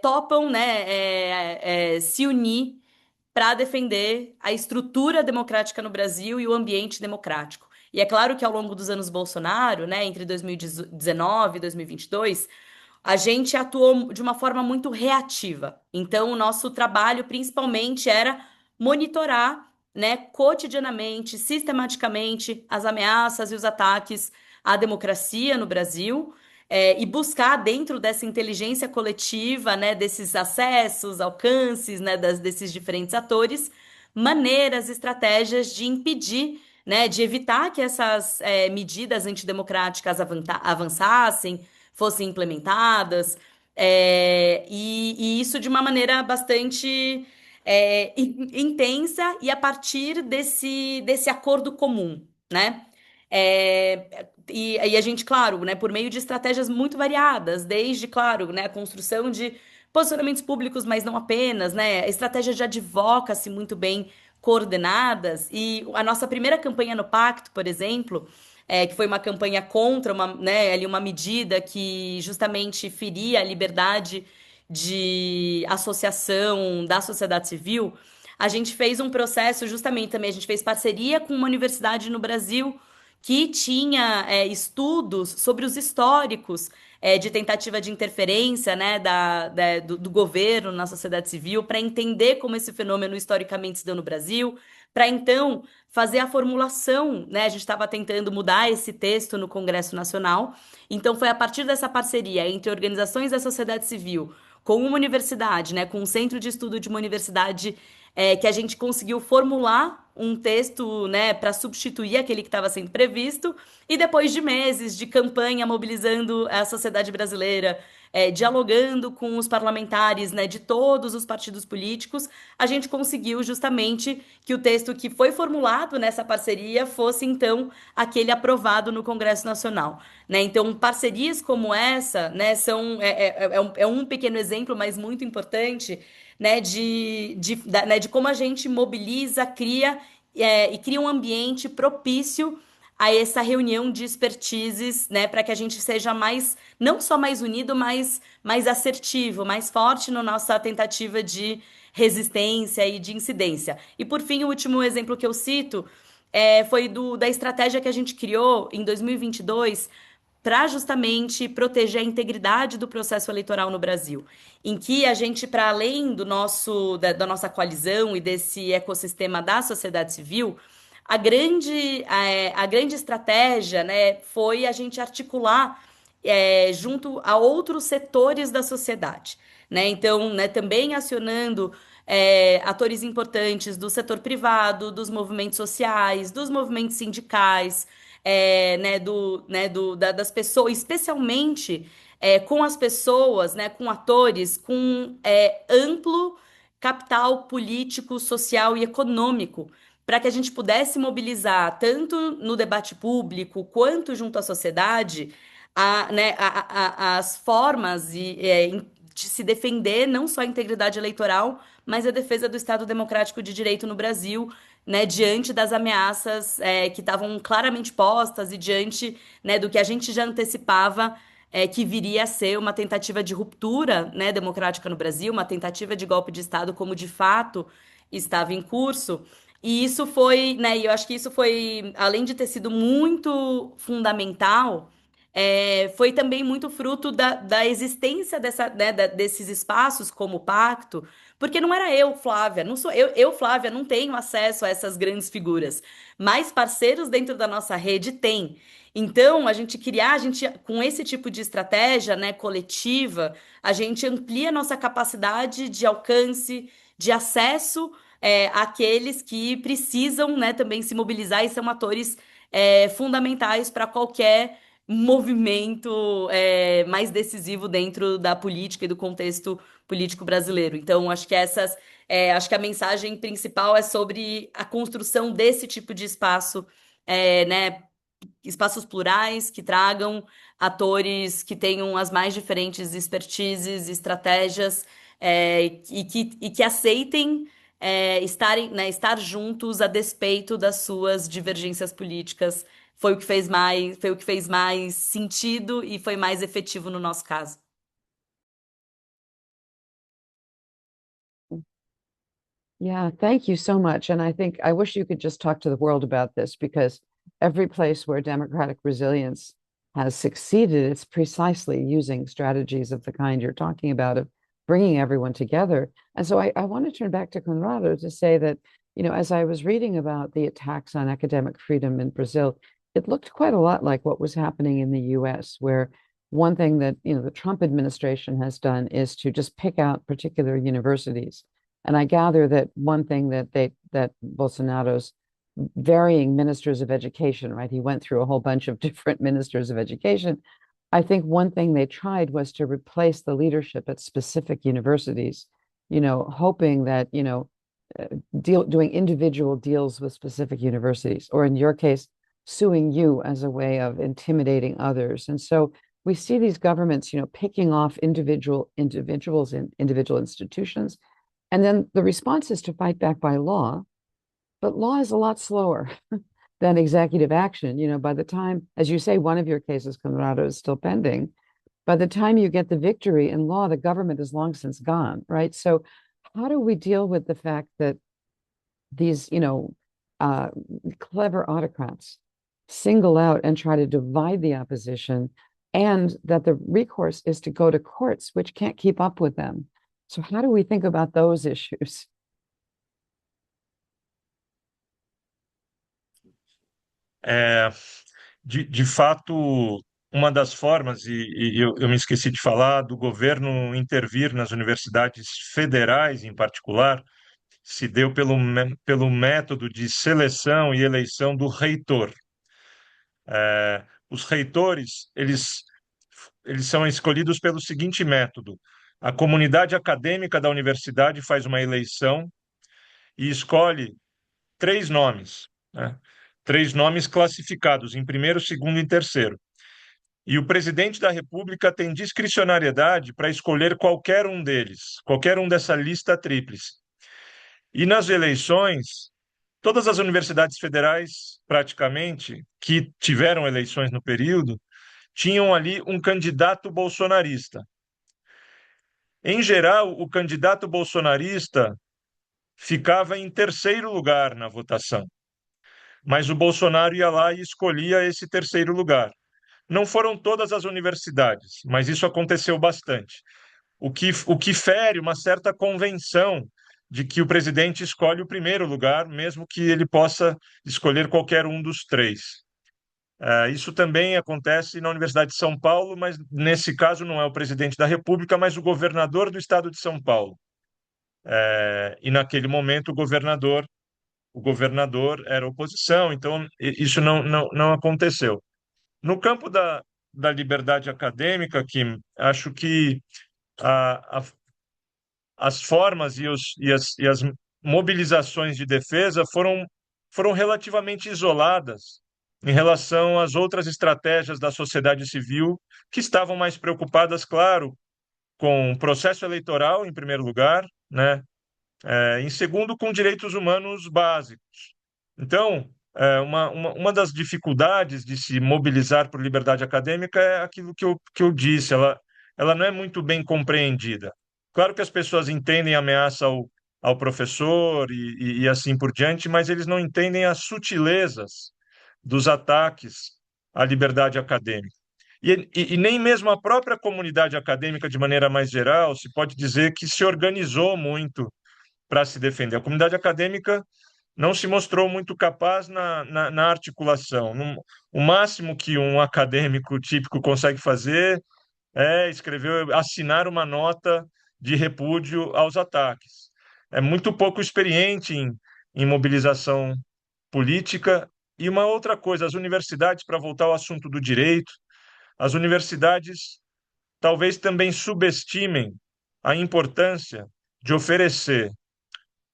topam, né, se unir para defender a estrutura democrática no Brasil e o ambiente democrático. E é claro que ao longo dos anos Bolsonaro, né, entre 2019 e 2022, a gente atuou de uma forma muito reativa. Então, o nosso trabalho principalmente era monitorar, né, cotidianamente, sistematicamente, as ameaças e os ataques à democracia no Brasil, e buscar dentro dessa inteligência coletiva, né, desses acessos, alcances, né, desses diferentes atores, maneiras, estratégias de impedir, né, de evitar que essas medidas antidemocráticas avançassem, fossem implementadas, e isso de uma maneira bastante intensa e a partir desse acordo comum, né? E a gente, claro, né, por meio de estratégias muito variadas, desde, claro, né, a construção de posicionamentos públicos, mas não apenas, né, estratégias de advocacy muito bem coordenadas. E a nossa primeira campanha no Pacto, por exemplo, que foi uma campanha contra uma medida que justamente feria a liberdade de associação da sociedade civil, a gente fez um processo justamente também, a gente fez parceria com uma universidade no Brasil que tinha estudos sobre os históricos de tentativa de interferência, né, do governo na sociedade civil, para entender como esse fenômeno historicamente se deu no Brasil, para então fazer a formulação, né? A gente estava tentando mudar esse texto no Congresso Nacional, então foi a partir dessa parceria entre organizações da sociedade civil com uma universidade, né, com um centro de estudo de uma universidade, que a gente conseguiu formular um texto, né, para substituir aquele que estava sendo previsto, e depois de meses de campanha mobilizando a sociedade brasileira, dialogando com os parlamentares, né, de todos os partidos políticos, a gente conseguiu justamente que o texto que foi formulado nessa parceria fosse, então, aquele aprovado no Congresso Nacional, né? Então, parcerias como essa, né, é um pequeno exemplo, mas muito importante, né, de como a gente mobiliza, cria, e cria um ambiente propício a essa reunião de expertises, né, para que a gente seja mais, não só mais unido, mas mais assertivo, mais forte na nossa tentativa de resistência e de incidência. E por fim, o último exemplo que eu cito foi da estratégia que a gente criou em 2022 para justamente proteger a integridade do processo eleitoral no Brasil, em que a gente, para além da nossa coalizão e desse ecossistema da sociedade civil, a grande estratégia, né, foi a gente articular junto a outros setores da sociedade, né? Então, né, também acionando atores importantes do setor privado, dos movimentos sociais, dos movimentos sindicais, das pessoas, especialmente com as pessoas, né, com atores com amplo capital político, social e econômico, para que a gente pudesse mobilizar tanto no debate público quanto junto à sociedade, né, as formas de se defender não só a integridade eleitoral, mas a defesa do Estado Democrático de Direito no Brasil, né, diante das ameaças que estavam claramente postas e diante, né, do que a gente já antecipava que viria a ser uma tentativa de ruptura, né, democrática no Brasil, uma tentativa de golpe de Estado, como de fato estava em curso. E isso foi, né, e eu acho que isso foi, além de ter sido muito fundamental, foi também muito fruto da existência desses espaços como o Pacto, porque não era eu, Flávia, não sou eu, Flávia, não tenho acesso a essas grandes figuras, mas parceiros dentro da nossa rede têm. Então, a gente, com esse tipo de estratégia, né, coletiva, a gente amplia a nossa capacidade de alcance, de acesso, àqueles que precisam, né, também se mobilizar e são atores, fundamentais para qualquer movimento, mais decisivo dentro da política e do contexto político brasileiro. Então, acho que a mensagem principal é sobre a construção desse tipo de espaço, né, espaços plurais que tragam atores que tenham as mais diferentes expertises, estratégias, e que aceitem estar juntos a despeito das suas divergências políticas. Foi o que fez mais sentido e foi mais efetivo no nosso caso. Yeah, thank you so much. And I think I wish you could just talk to the world about this because every place where democratic resilience has succeeded, it's precisely using strategies of the kind you're talking about, of bringing everyone together. And so I want to turn back to Conrado to say that, as I was reading about the attacks on academic freedom in Brazil, it looked quite a lot like what was happening in the US, where one thing that, the Trump administration has done is to just pick out particular universities. And I gather that one thing that Bolsonaro's varying ministers of education, right? He went through a whole bunch of different ministers of education. I think one thing they tried was to replace the leadership at specific universities, hoping that, doing individual deals with specific universities, or in your case, suing you as a way of intimidating others. And so we see these governments, picking off individuals in individual institutions. And then the response is to fight back by law, but law is a lot slower than executive action. By the time, as you say, one of your cases, Conrado, is still pending. By the time you get the victory in law, the government is long since gone, right? So how do we deal with the fact that these, clever autocrats single out and try to divide the opposition, and that the recourse is to go to courts, which can't keep up with them? So how do we think about those issues? De fato, uma das formas, e eu me esqueci de falar, do governo intervir nas universidades federais, em particular, se deu pelo método de seleção e eleição do reitor. Os reitores, eles são escolhidos pelo seguinte método: a comunidade acadêmica da universidade faz uma eleição e escolhe três nomes, né? Três nomes classificados em primeiro, segundo e terceiro. E o presidente da República tem discricionariedade para escolher qualquer um deles, qualquer um dessa lista tríplice. E nas eleições, todas as universidades federais, praticamente, que tiveram eleições no período, tinham ali um candidato bolsonarista. Em geral, o candidato bolsonarista ficava em terceiro lugar na votação, mas o Bolsonaro ia lá e escolhia esse terceiro lugar. Não foram todas as universidades, mas isso aconteceu bastante. O que fere uma certa convenção de que o presidente escolhe o primeiro lugar, mesmo que ele possa escolher qualquer um dos três. Isso também acontece na Universidade de São Paulo, mas nesse caso não é o presidente da República, mas o governador do estado de São Paulo. E naquele momento o governador era oposição, então isso não aconteceu. No campo da liberdade acadêmica, Kim, acho que as formas e as mobilizações de defesa foram relativamente isoladas em relação às outras estratégias da sociedade civil, que estavam mais preocupadas, claro, com processo eleitoral, em primeiro lugar, né? Em segundo, com direitos humanos básicos. Então, uma das dificuldades de se mobilizar por liberdade acadêmica é aquilo que eu disse, ela não é muito bem compreendida. Claro que as pessoas entendem a ameaça ao professor e assim por diante, mas eles não entendem as sutilezas dos ataques à liberdade acadêmica. E nem mesmo a própria comunidade acadêmica, de maneira mais geral, se pode dizer que se organizou muito para se defender. A comunidade acadêmica não se mostrou muito capaz na articulação. O máximo que um acadêmico típico consegue fazer é escrever, assinar uma nota de repúdio aos ataques. É muito pouco experiente em mobilização política. E uma outra coisa, as universidades, para voltar ao assunto do direito, as universidades talvez também subestimem a importância de oferecer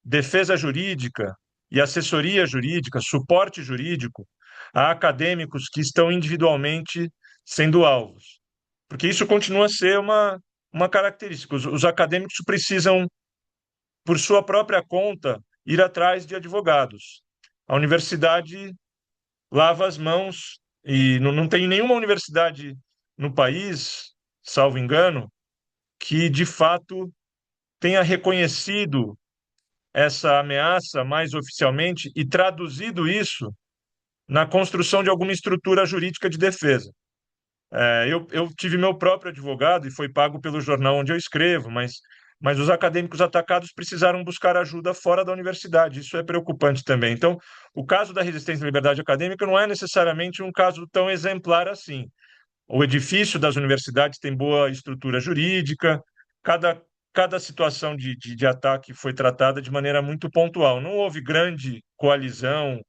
defesa jurídica e assessoria jurídica, suporte jurídico a acadêmicos que estão individualmente sendo alvos. Porque isso continua a ser uma característica. Os acadêmicos precisam, por sua própria conta, ir atrás de advogados. A universidade lava as mãos e não tem nenhuma universidade no país, salvo engano, que de fato tenha reconhecido essa ameaça mais oficialmente e traduzido isso na construção de alguma estrutura jurídica de defesa. Eu tive meu próprio advogado e foi pago pelo jornal onde eu escrevo, mas os acadêmicos atacados precisaram buscar ajuda fora da universidade. Isso é preocupante também. Então, o caso da resistência à liberdade acadêmica não é necessariamente um caso tão exemplar assim. O edifício das universidades tem boa estrutura jurídica, cada, cada situação de ataque foi tratada de maneira muito pontual. Não houve grande coalizão,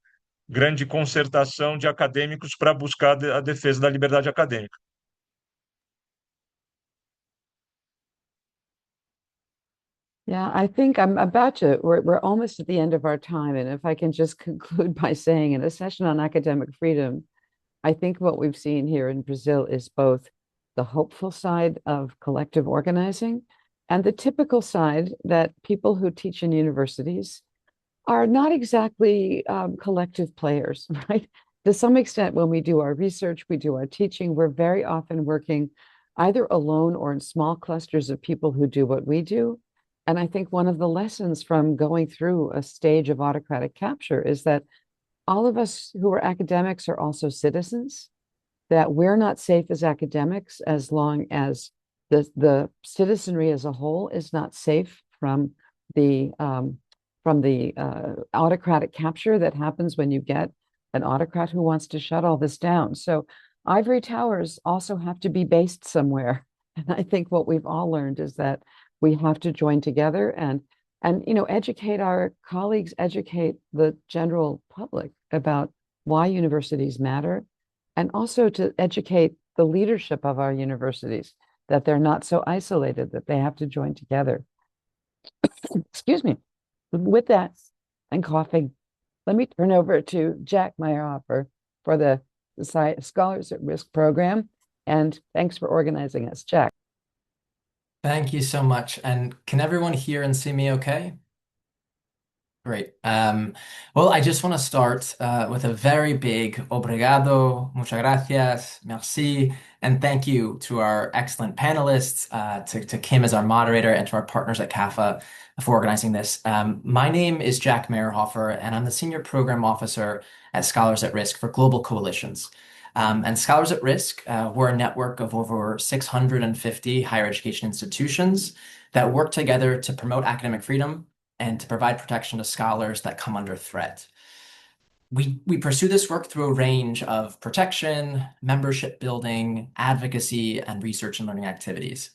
grande concertação de acadêmicos para buscar a defesa da liberdade acadêmica. Yeah, I think we're almost at the end of our time. And if I can just conclude by saying, in a session on academic freedom, I think what we've seen here in Brazil is both the hopeful side of collective organizing and the typical side that people who teach in universities are not exactly collective players, right? To some extent, when we do our research, we do our teaching, we're very often working either alone or in small clusters of people who do what we do. And I think one of the lessons from going through a stage of autocratic capture is that all of us who are academics are also citizens, that we're not safe as academics as long as the citizenry as a whole is not safe from the autocratic capture that happens when you get an autocrat who wants to shut all this down. So ivory towers also have to be based somewhere. And I think what we've all learned is that we have to join together and educate our colleagues, educate the general public about why universities matter, and also to educate the leadership of our universities that they're not so isolated, that they have to join together. Excuse me. With that, and coughing, let me turn over to Jack Meyerhofer for the Scholars at Risk program. And thanks for organizing us, Jack. Thank you so much. And can everyone hear and see me okay? Great. Well, I just want to start with a very big obrigado, muchas gracias, merci, and thank you to our excellent panelists, to Kim as our moderator, and to our partners at CAFA for organizing this. My name is Jack Meyerhofer, and I'm the Senior Program Officer at Scholars at Risk for Global Coalitions. And Scholars at Risk, we're a network of over 650 higher education institutions that work together to promote academic freedom and to provide protection to scholars that come under threat. We pursue this work through a range of protection, membership building, advocacy, and research and learning activities.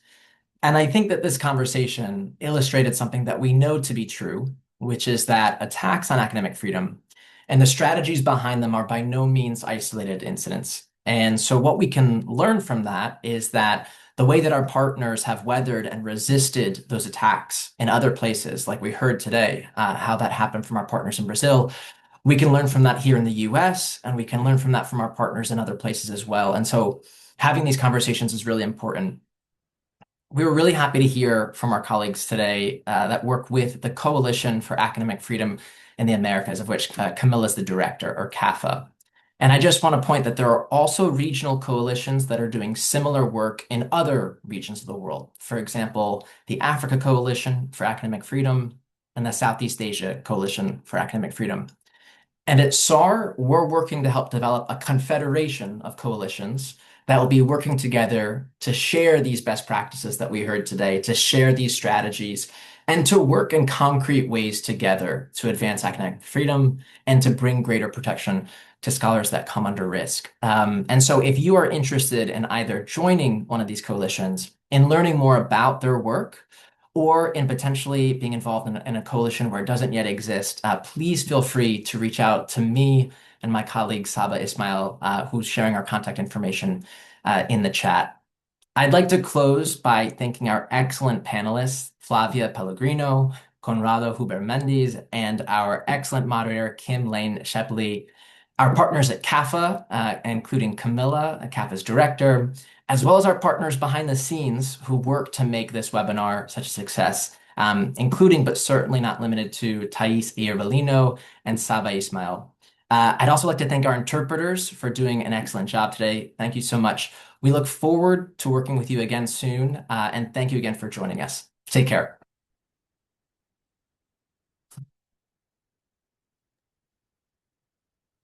And I think that this conversation illustrated something that we know to be true, which is that attacks on academic freedom and the strategies behind them are by no means isolated incidents. And so what we can learn from that is that the way that our partners have weathered and resisted those attacks in other places, like we heard today, how that happened from our partners in Brazil, we can learn from that here in the US, and we can learn from that from our partners in other places as well. And so having these conversations is really important. we were really happy to hear from our colleagues today that work with the Coalition for Academic Freedom in the Americas, of which Camilla is the director, or CAFA. And I just want to point that there are also regional coalitions that are doing similar work in other regions of the world. For example, the Africa Coalition for Academic Freedom and the Southeast Asia Coalition for Academic Freedom. And at SAR, we're working to help develop a confederation of coalitions that will be working together to share these best practices that we heard today, to share these strategies, and to work in concrete ways together to advance academic freedom and to bring greater protection to scholars that come under risk. And so if you are interested in either joining one of these coalitions, in learning more about their work, or in potentially being involved in a coalition where it doesn't yet exist, please feel free to reach out to me and my colleague Saba Ismail, who's sharing our contact information in the chat. I'd like to close by thanking our excellent panelists, Flavia Pellegrino, Conrado Huber Mendes, and our excellent moderator, Kim Lane Shepley, our partners at CAFA, including Camilla, CAFA's director, as well as our partners behind the scenes who work to make this webinar such a success, including but certainly not limited to Thais Iervolino and Saba Ismail. I'd also like to thank our interpreters for doing an excellent job today. Thank you so much. We look forward to working with you again soon, and thank you again for joining us. Take care.